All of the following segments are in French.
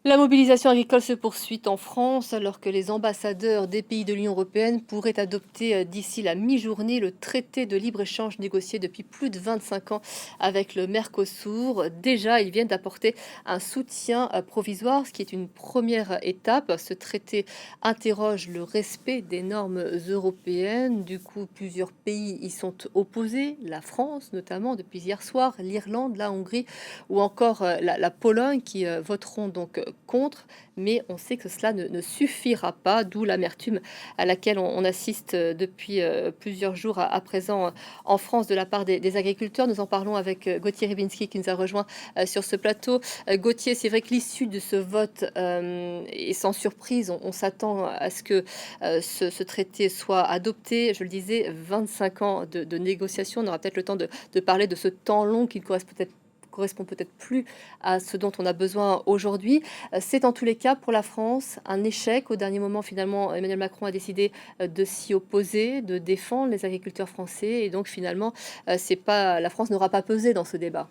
La mobilisation agricole se poursuit en France alors que les ambassadeurs des pays de l'Union européenne pourraient adopter d'ici la mi-journée le traité de libre-échange négocié depuis plus de 25 ans avec le Mercosur. Déjà, ils viennent d'apporter un soutien provisoire, ce qui est une première étape. Ce traité interroge le respect des normes européennes. Du coup, plusieurs pays y sont opposés, la France notamment depuis hier soir, l'Irlande, la Hongrie ou encore la Pologne qui voteront donc contre, mais on sait que cela ne suffira pas, d'où l'amertume à laquelle on assiste depuis plusieurs jours à présent en France de la part des agriculteurs. Nous en parlons avec Gauthier Ribinski qui nous a rejoint sur ce plateau. Gauthier, c'est vrai que l'issue de ce vote est sans surprise. On s'attend à ce que ce traité soit adopté. Je le disais, 25 ans de négociations. On aura peut-être le temps de parler de ce temps long qui ne correspond peut-être plus à ce dont on a besoin aujourd'hui. C'est en tous les cas pour la France un échec. Au dernier moment, finalement, Emmanuel Macron a décidé de s'y opposer, de défendre les agriculteurs français. Et donc, finalement, c'est pas, la France n'aura pas pesé dans ce débat.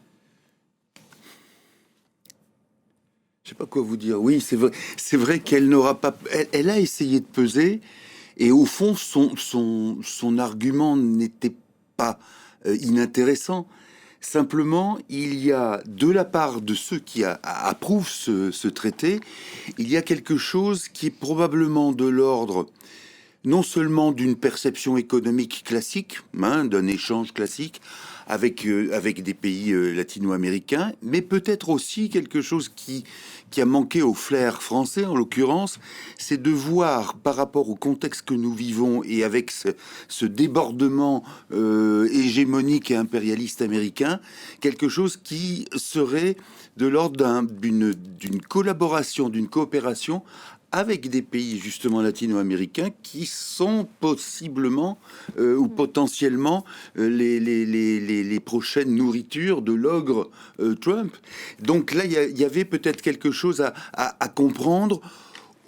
Je sais pas quoi vous dire. Oui, c'est vrai qu'elle n'aura pas. Elle a essayé de peser, et au fond, son argument n'était pas inintéressant. Simplement, il y a, de la part de ceux qui approuvent ce traité, il y a quelque chose qui est probablement de l'ordre non seulement d'une perception économique classique, hein, d'un échange classique avec des pays latino-américains, mais peut-être aussi quelque chose qui a manqué au flair français, en l'occurrence, c'est de voir par rapport au contexte que nous vivons et avec ce débordement hégémonique et impérialiste américain, quelque chose qui serait de l'ordre d'une collaboration, d'une coopération avec des pays justement latino-américains qui sont possiblement ou potentiellement les prochaines nourritures de l'ogre Trump. Donc là, il y avait peut-être quelque chose à comprendre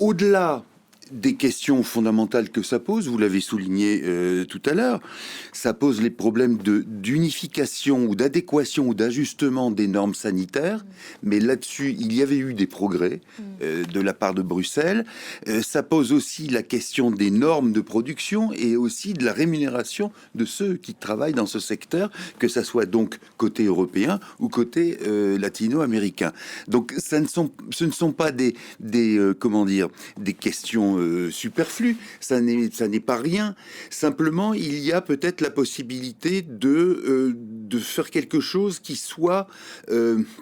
au-delà des questions fondamentales que ça pose, vous l'avez souligné tout à l'heure, ça pose les problèmes d'unification ou d'adéquation ou d'ajustement des normes sanitaires, mais là-dessus, il y avait eu des progrès de la part de Bruxelles. Ça pose aussi la question des normes de production et aussi de la rémunération de ceux qui travaillent dans ce secteur, que ça soit donc côté européen ou côté latino-américain. Donc ce ne sont pas des comment dire, des questions superflues, ça n'est pas rien. Simplement, il y a peut-être la possibilité de faire quelque chose qui soit,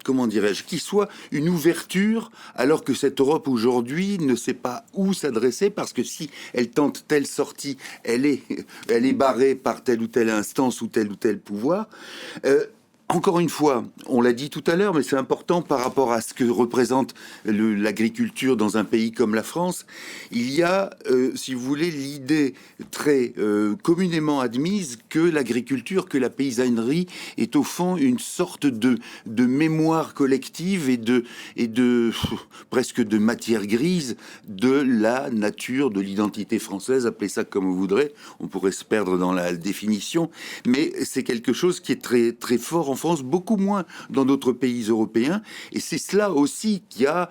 comment dirais-je, qui soit une ouverture, alors que cette Europe aujourd'hui ne sait pas où s'adresser, parce que si elle tente telle sortie, elle est barrée par telle ou telle instance ou tel pouvoir. Encore une fois, on l'a dit tout à l'heure, mais c'est important par rapport à ce que représente l'agriculture dans un pays comme la France. Il y a, si vous voulez, l'idée très communément admise que l'agriculture, que la paysannerie est au fond une sorte de mémoire collective et de presque de matière grise de la nature, de l'identité française, appelez ça comme vous voudrez, on pourrait se perdre dans la définition, mais c'est quelque chose qui est très, très fort en France, beaucoup moins dans d'autres pays européens, et c'est cela aussi qui a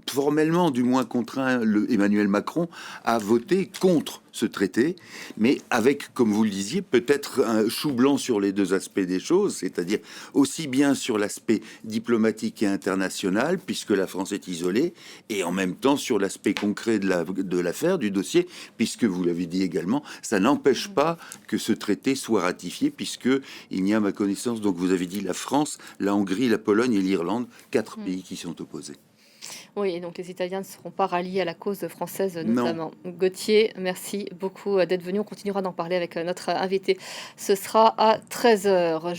formellement du moins contraint Emmanuel Macron à voter contre ce traité, mais avec, comme vous le disiez, peut-être un chou blanc sur les deux aspects des choses, c'est-à-dire aussi bien sur l'aspect diplomatique et international, puisque la France est isolée, et en même temps sur l'aspect concret de l'affaire, du dossier, puisque vous l'avez dit également, ça n'empêche pas que ce traité soit ratifié, puisque il n'y a, à ma connaissance, donc vous avez dit la France, la Hongrie, la Pologne et l'Irlande, 4 pays qui sont opposés. Oui, et donc les Italiens ne seront pas ralliés à la cause française Non. notamment. Gauthier, merci beaucoup d'être venu. On continuera d'en parler avec notre invité. Ce sera à 13 heures.